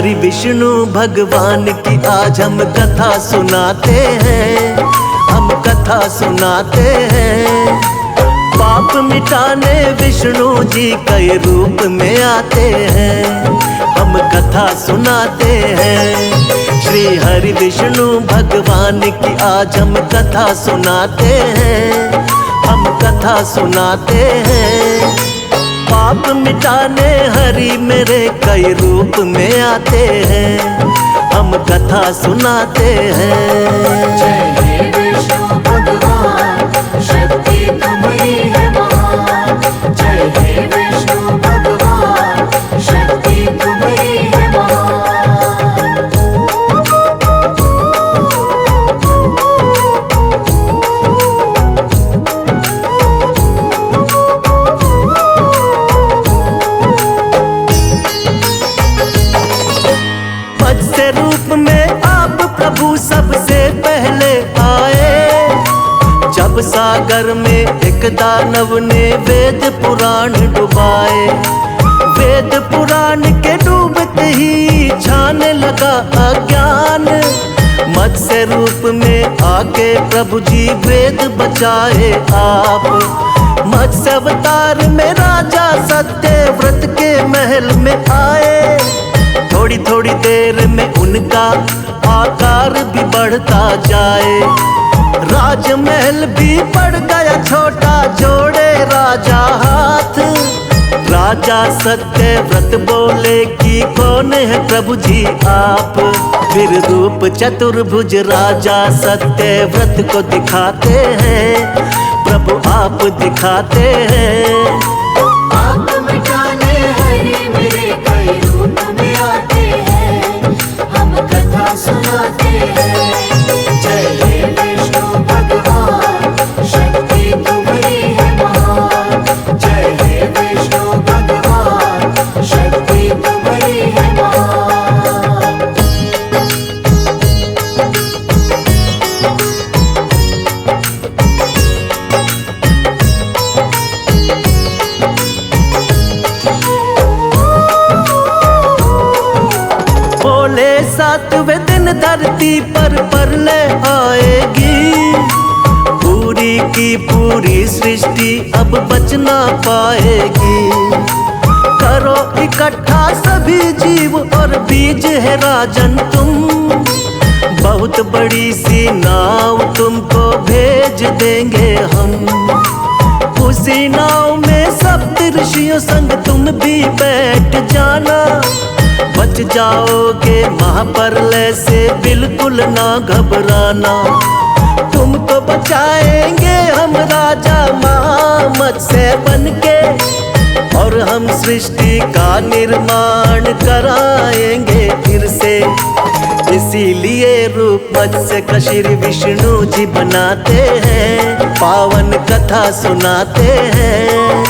हरि विष्णु भगवान की आज हम कथा सुनाते हैं, हम कथा सुनाते हैं। पाप मिटाने विष्णु जी कई रूप में आते हैं, हम कथा सुनाते हैं। श्री हरि विष्णु भगवान की आज हम कथा सुनाते हैं, हम कथा सुनाते हैं। पाप मिटाने हरि मेरे कई रूप में आते हैं, हम कथा सुनाते हैं। जय हे विष्णु भगवान, शक्ति तुम्हारी है महान। जय हे विष्णु भगवान, शक्ति तुम्हारी है महान। मत्स्य रूप में आप प्रभु सबसे पहले आए, जब सागर में एक दानव ने वेद पुराण डुबाए। वेद पुराण के डूबते ही छाने लगा अज्ञान, मत्स्य रूप में आके प्रभु जी वेद बचाए आप। मत्स्य अवतार में राजा सत्यव्रत के महल में आए, थोड़ी थोड़ी देर में उनका आकार भी बढ़ता जाए। राजमहल भी पड़ गया छोटा, जोड़े राजा हाथ। राजा सत्यव्रत बोले कि कौन है प्रभु जी आप। फिर रूप चतुर्भुज राजा सत्यव्रत को दिखाते हैं, प्रभु आप दिखाते हैं। पाप मिटाने हरि मेरे कई रूप में आते हैं, हम कथा सुनाते हैं। जय हे विष्णु भगवान, शक्ति तुम्हारी है महान। जय हे विष्णु भगवान, शक्ति तुम्हारी है महान। बोले सातवें दिन धरती पर प्रलय आएगी, पूरी की पूरी सृष्टि अब बच ना पाएगी। करो इकट्ठा सभी जीव और बीज है राजन तुम, बहुत बड़ी सी नाव तुमको भेज देंगे हम। उसी नाव में सप्त ऋषियों संग तुम भी बैठ जाना, बच जाओगे महाप्रलय से बिल्कुल ना घबराना। तुमको बचाएंगे हम राजा मत्स्य बनके, और हम सृष्टि का निर्माण कराएंगे फिर से। इसीलिए रूप मत्स्य का श्री विष्णु जी बनाते हैं, पावन कथा सुनाते हैं।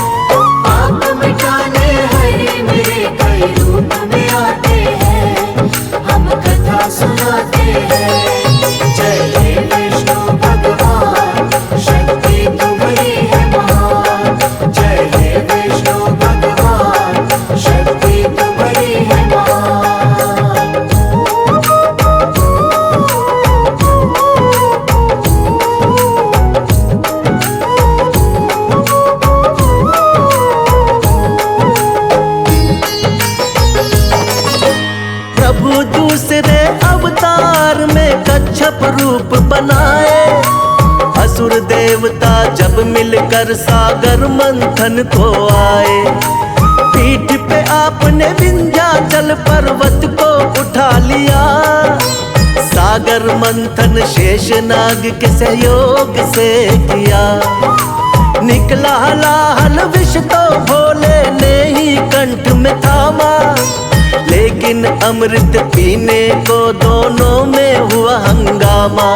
पाप मिटाने हरि मेरे कई रूप में आते हैं, हम कथा सुनाते हैं। जय हे विष्णु भगवान, शक्ति तुम्हारी है महान। जय हे विष्णु भगवान, शक्ति तुम्हारी है महान। प्रभु दूसरे अवतार में कच्छप रूप बनाए, असुर देवता जब मिलकर सागर मंथन को आए। पीठ पे आपने विंध्याचल पर्वत को उठा लिया, सागर मंथन शेषनाग के सहयोग से किया। निकला हलाहल विष तो भोले ने ही कंठ में थामा, लेकिन अमृत पीने को दोनों में हुआ हंगामा।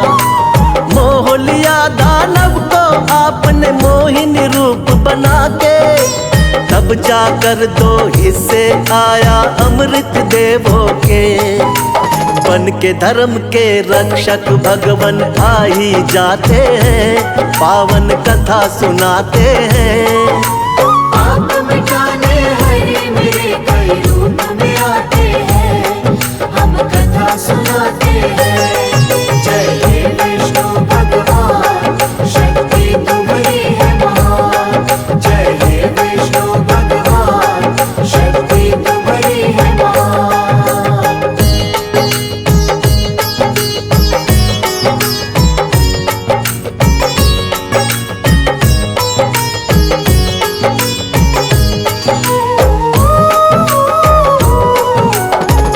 मोह लिया दानव को आपने मोहिनी रूप बना के, तब जाकर दो हिस्से आया अमृत देवों के। बन के धर्म के रक्षक भगवन आ ही जाते हैं, पावन कथा सुनाते हैं। पाप मिटाने हरि मेरे कई रूप में आते हैं,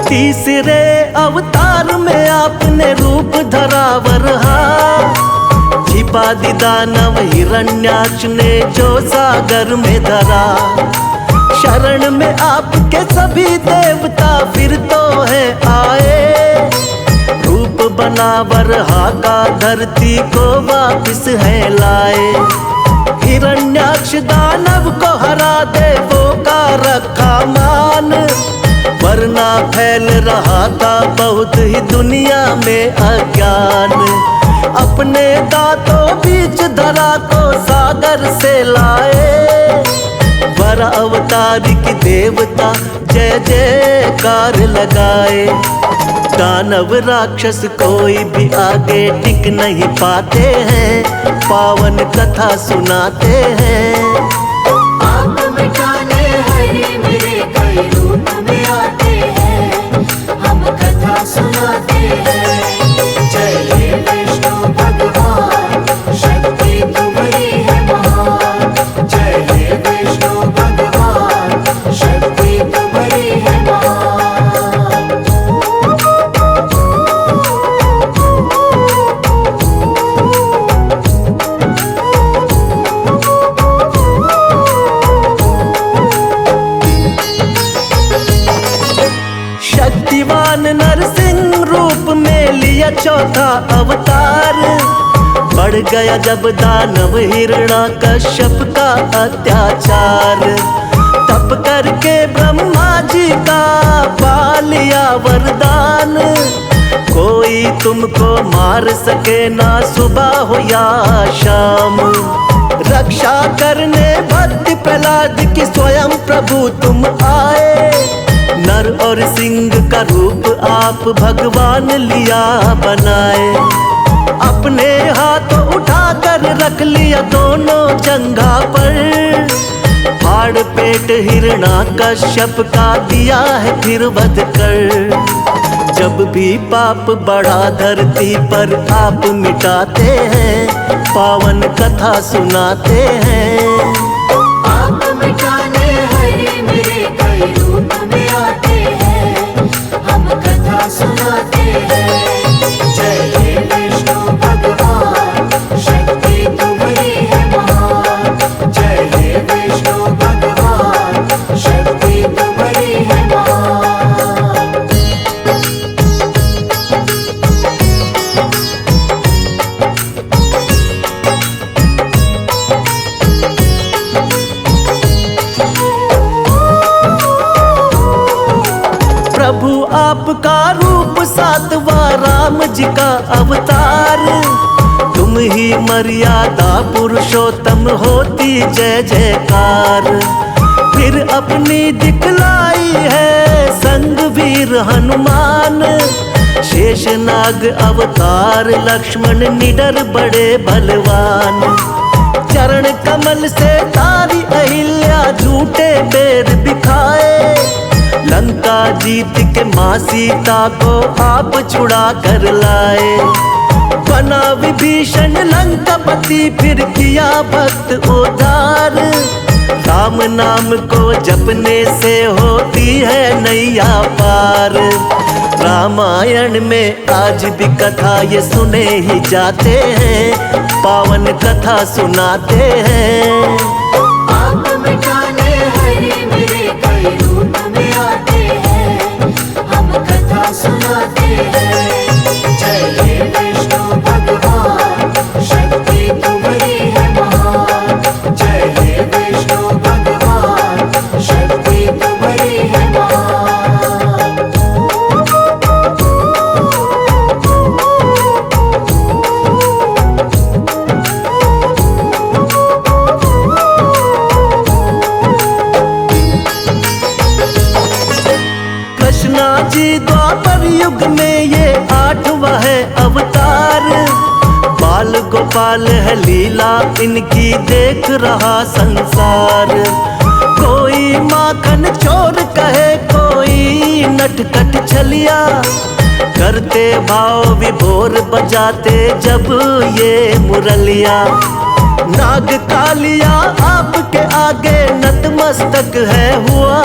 तीसरे अवतार में आपने रूप धरा वरहा, छिपा दी दानव हिरण्याक्ष ने जो सागर में धरा। शरण में आपके सभी देवता फिर तो है आए, रूप बना वरहा का धरती को वापिस है लाए। हिरण्याक्ष दानव को हरा देवों का रखा मान, वरना फैल रहा था बहुत ही दुनिया में अज्ञान। अपने दांतों बीच धरा को सागर से लाए, वर अवतार की देवता जय जयकार लगाए। दानव राक्षस कोई भी आगे टिक नहीं पाते हैं, पावन कथा सुनाते हैं। आप मिटाने हरि मेरे कई रूप में आते हैं, हम कथा सुनाते हैं। जय हे विष्णु भगवान, शक्ति तुम्हारी है महान। जय हे विष्णु भगवान, शक्ति तुम्हारी है महान। शक्तिवान नरसिंह रूप में लिया चौथा अवतार, बढ़ गया जब दानव हिरण्याकश्यप का अत्याचार। तप करके ब्रह्मा जी का पा लिया वरदान, कोई तुमको मार सके ना सुबह हो या शाम। रक्षा करने भक्त प्रहलाद की स्वयं प्रभु तुम आए, नर और सिंह का रूप आप भगवान लिया बनाए। अपने हाथों उठाकर रख लिया दोनों जंघा पर, फाड़ पेट हिरण्याकश्यप का दिया है फिर वध कर। जब भी पाप बढ़ा धरती पर आप मिटाते हैं, पावन कथा सुनाते हैं। आप मिटाने हरि मेरे कई रूप में आते हैं, हम कथा सुनाते हैं। जय हे विष्णु भगवान, शक्ति तुम्हारी है महान। जय हे विष्णु भगवान, शक्ति तुम्हारी है महान। प्रभु आपका रूप सातवां राम जी का अवतार, तुम ही मर्यादा पुरुषोत्तम होती जय जयकार। फिर अपनी दिखलाई है संग वीर हनुमान, शेषनाग अवतार लक्ष्मण निडर बड़े बलवान। चरण कमल से तारी अहिल्या झूठे बेर बिखाए, लंका जीत के माँ सीता को आप छुड़ा कर लाए। बना विभीषण लंकापति फिर किया भक्त उद्धार, राम नाम को जपने से होती है नैया पार। रामायण में आज भी कथा ये सुने ही जाते हैं, पावन कथा सुनाते हैं। आप मिटाने हरि मेरे कई रूप में आते हैं, हम कथा सुनाते हैं। जय हे विष्णु भगवान, शक्ति तुम्हारी है महान। जय हे विष्णु भगवान, शक्ति तुम्हारी है महान। कृष्णा जी द्वापर युग में ये आठवां है अवतार, बाल गोपाल है लीला इनकी देख रहा संसार। कोई माखन चोर कहे कोई नटखट छलिया, करते भाव विभोर बजाते जब ये मुरलिया। नाग कालिया आपके आगे नतमस्तक है हुआ,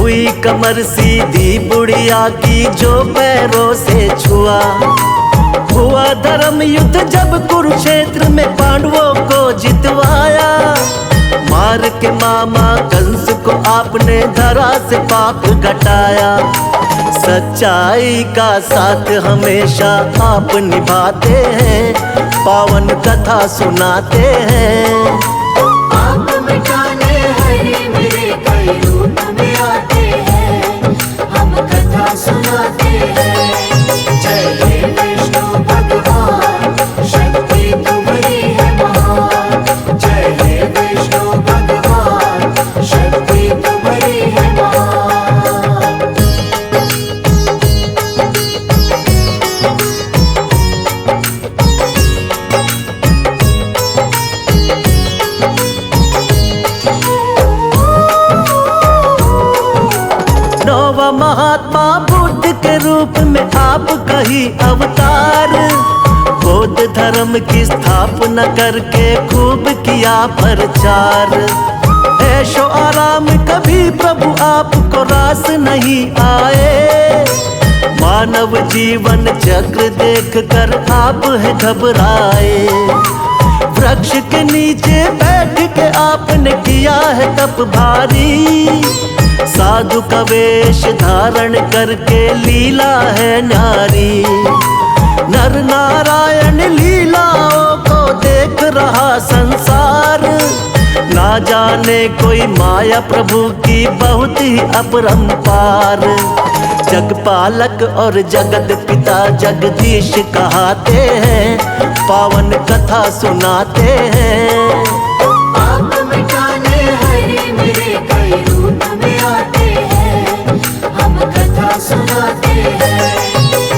हुई कमर सीधी बुढ़िया की जो पैरों से छुआ। हुआ धर्म युद्ध जब कुरुक्षेत्र में पांडवों को जितवाया। मार के मामा कंस को आपने धरा से पाप घटाया। सच्चाई का साथ हमेशा आप निभाते हैं, पावन कथा सुनाते हैं। आप मिटाने हरे मेरे कई रूप में आते हैं, हम कथा सुनाते हैं। जय हे विष्णु भगवान, शक्ति तुम्हारी है महान। जय हे विष्णु भगवान, शक्ति तुम्हारी है महान। नौवा महात्मा बुद्ध के रूप में आप कही अवतार। बौद्ध धर्म की स्थापना करके खूब किया प्रचार। ऐशो आराम कभी प्रभु आपको रास नहीं आए। मानव जीवन चक्र देख कर आप है घबराए। वृक्ष के नीचे बैठ के आपने किया है तप भारी। साधु का वेश धारण करके लीला है न्यारी। नर नारायण लीलाओं को देख रहा संसार। ना जाने कोई माया प्रभु की बहुत ही अपरंपार। जगपालक और जगत पिता जगदीश कहाते हैं, पावन कथा सुनाते हैं। आप मिटाने हरे मेरे कई रूप में आते हैं, हम कथा सुनाते हैं।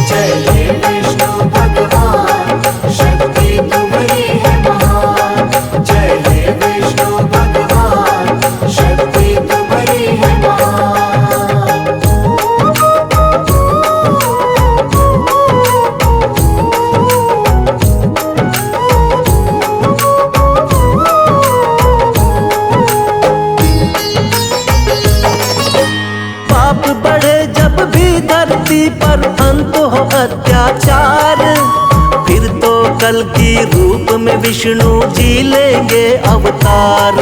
जय हे विष्णु भगवान, शक्ति तुम्हारी है महान। जय हे विष्णु भगवान, शक्ति तुम्हारी है महान। पाप बढ़े जब भी धरती पर अंत हो अत्याचार। फिर तो कल की रूप में विष्णु जी लेंगे अवतार।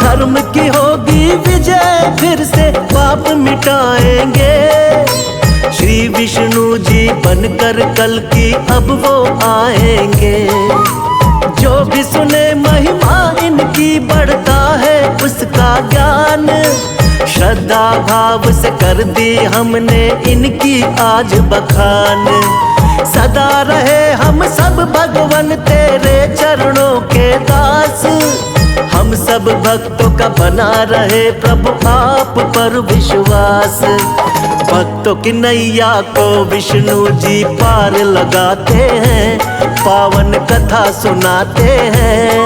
धर्म की होगी विजय, फिर से पाप मिटाएंगे। श्री विष्णु जी बनकर कल की अब वो आएंगे। जो भी सुने महिमा इनकी बढ़ता है उसका ज्ञान। श्रद्धा भाव से कर दी हमने इनकी आज बखान। सदा रहे हम सब भगवन तेरे चरणों के दास। हम सब भक्तों का बना रहे प्रभु आप पर विश्वास। भक्तों की नैया को विष्णु जी पार लगाते हैं, पावन कथा सुनाते हैं।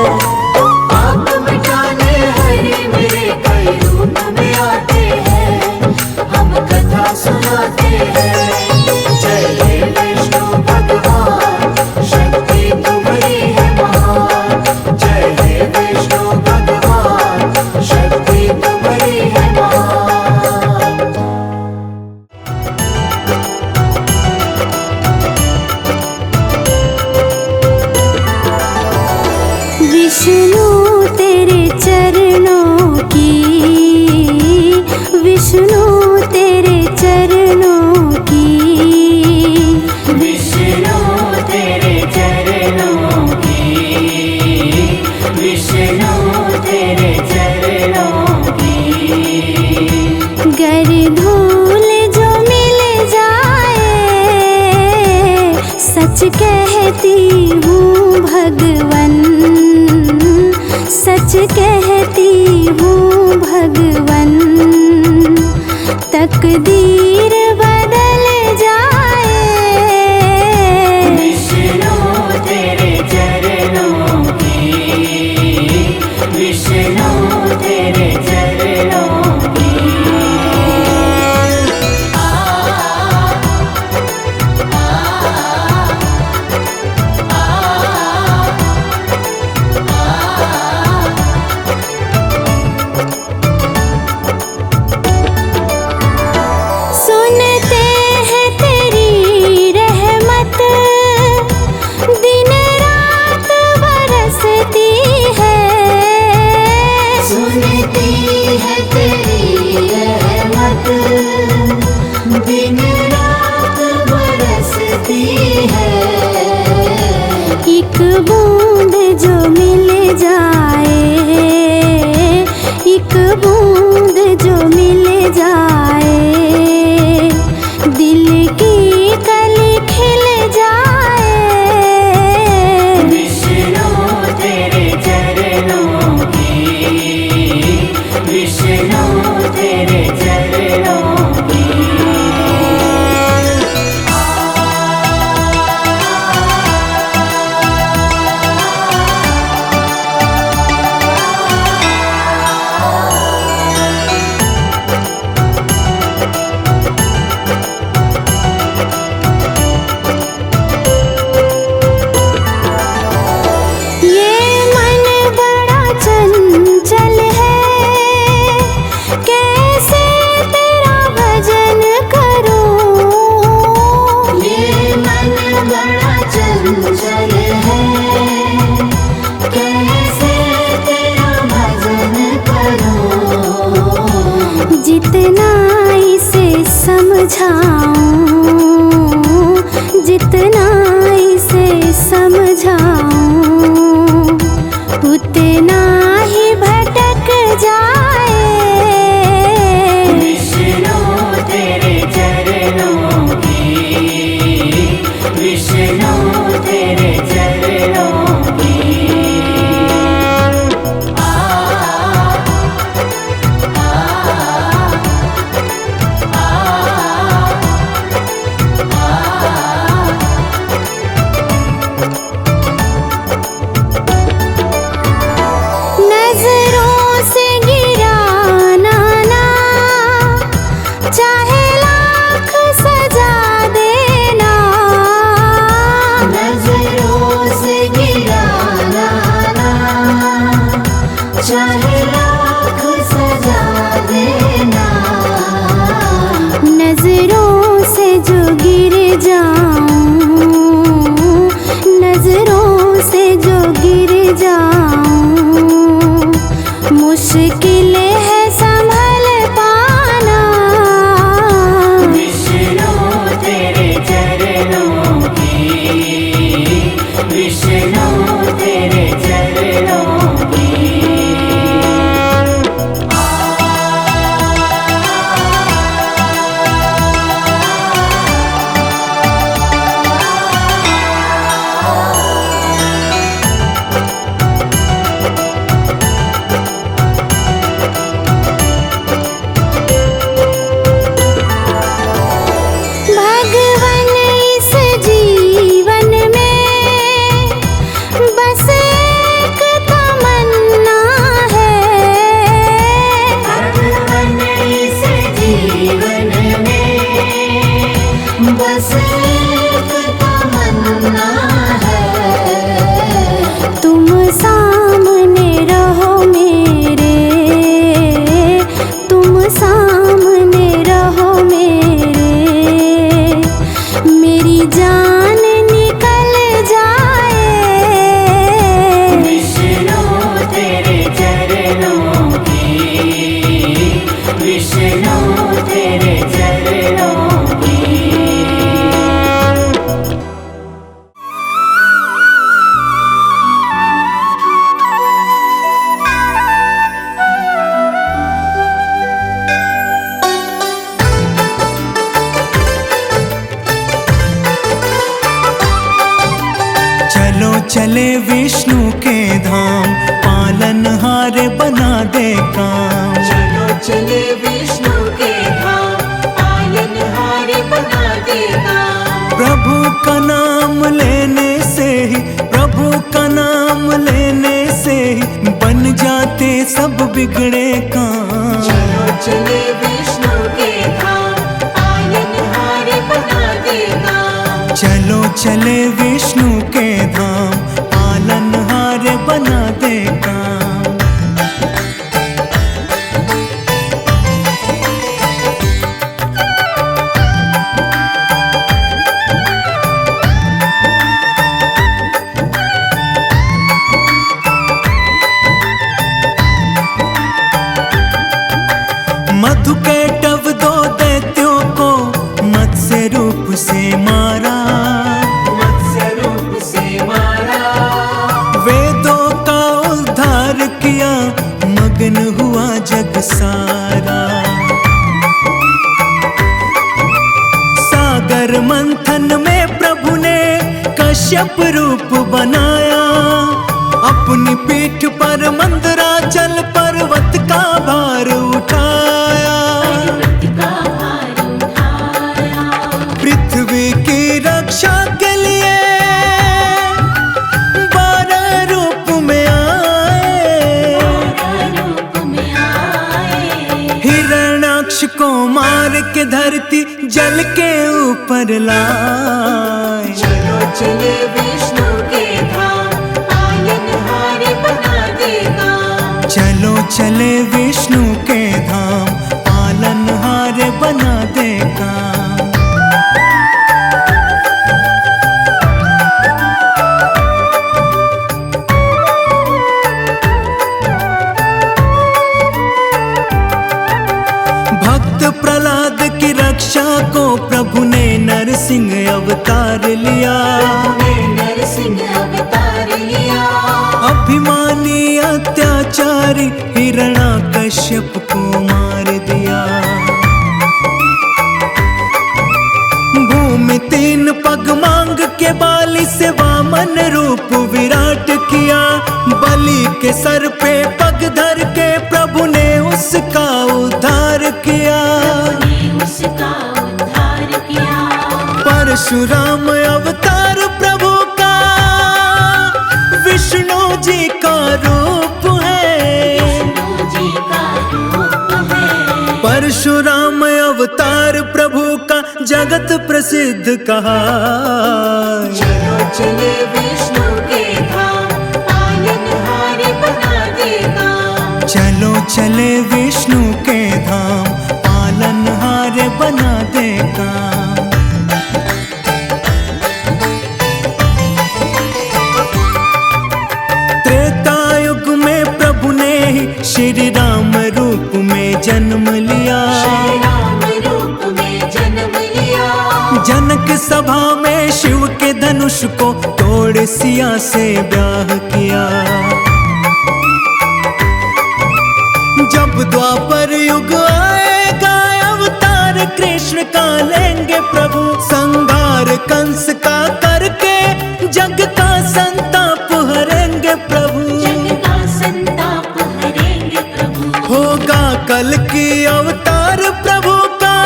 आप मिटाने हरे मेरे कई रूप में आते हैं, हम कथा सुनाते हैं। जय हे विष्णु भगवान, शक्ति तुम्हारी है महान। जय हे विष्णु भगवान, शक्ति तुम्हारी है महान। विष्णु तेरे चरणों की, विष्णु तेरे चरणों की, विष्णु तेरे चरणों की, विष्णु तेरे चरणों की। गर धूल जो मिल जाए, सच कहती हूँ भगवन, सच कहती हूँ भगवन। तकदीर बदल जाए, विष्णु तेरे चरणों की, विष्णु तेरे चरणों की। जाए, दिल की कली खिल जाए। विष्णु तेरे चरणों की, विष्णु तेरे चरणों की। ये मन बड़ा चंचल है, कैसे तेरा भजन करूं। ये मन बड़ा चंचल है, कैसे तेरा भजन करूं। जितना इसे समझाऊं, जितना इसे समझाऊं, उतना ही भटक जाए। विष्णु तेरे चरणों की, विष्णु तेरे चरणों की। नजरों से गिराना ना, चाहे लाख सजा देना। नजरों से गिराना ना, चाहे लाख सजा देना। नजरों से जो गिर जाऊं, नजरों से जो गिर जाऊं, मुश्किल है संभल पाना। विष्णु तेरे चरणों की, विष्णु तेरे चरणों की। भगवन इस जीवन में बस एक तमन्ना है। भगवन इस जीवन में बस एक तमन्ना है। तुम सामने रहो मेरे, तुम सामने रहो मेरे, मेरी जान निकल जाए। विष्णु तेरे चरणों की, विष्णु तेरे चरणों की। चलो चले विष्णु के धाम, पालनहार बना दे काम। चलो चले विष्णु के धाम, पालनहार बना देगा। प्रभु का नाम लेने से ही, प्रभु का नाम लेने से ही बन जाते सब बिगड़े काम। चलो चले विष्णु के धाम, पालनहार बना देगा। चलो चले विष्णु के धाम, पालनहार बना दे काम। मधु के टव दो दैत्यों को मत्स्य रूप से मारा, मत्स्य रूप से मारा। वेदों का उद्धार किया, मगन हुआ जग सारा। कश्यप रूप बनाया, अपनी पीठ पर मंदराचल पर्वत का भार उठाया। पृथ्वी की रक्षा के लिए 12 रूप में आए, हिरण्याक्ष को मार के धरती जल के ऊपर लाए। चलो चले विष्णु के धाम, पालनहार बना देगा। चलो चले विष्णु के धाम, पालनहार बना देगा। भक्त प्रहलाद की रक्षा को प्रभु ने नरसिंह अवतार लिया। नरसिंह अवतार लिया। अभिमानी अत्याचारी हिरण्याकश्यप को मार दिया। भूमि 3 पग मांग के बाली से वामन रूप विराट किया। बलि के सर पे पग धर के प्रभु ने उसका उद्धार किया। उसका उद्धार किया। परशुराम अवतार प्रभु का विष्णु जी का रूप है। जी का रूप है। परशुराम अवतार प्रभु का जगत प्रसिद्ध कहा। चलो चले विष्णु के धाम, पालनहार बना देगा। चलो चले विष्णु के धाम, पालनहार बना देगा। त्रेता युग में प्रभु ने ही श्री राम रूप में जन्म लिया। श्री राम रूप में जन्म लिया। जनक सभा में शिव के धनुष को तोड़ सिया से ब्याह किया। जब द्वापर युग आएगा अवतार कृष्ण का लेंगे प्रभु। संहार कंस का करके जग का संताप हरेंगे प्रभु। जग का संताप हरेंगे प्रभु। होगा कल की अवतार प्रभु का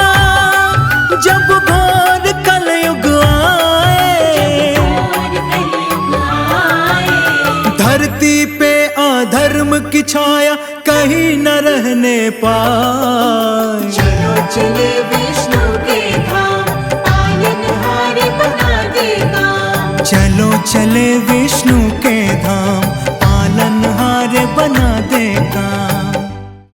जब घोर कलयुग आए। और कलयुग आए। धरती पे अधर्म की छाया कहीं न रहने पाए। चलो चले विष्णु के धाम, पालनहार बना देगा। चलो चले विष्णु के धाम,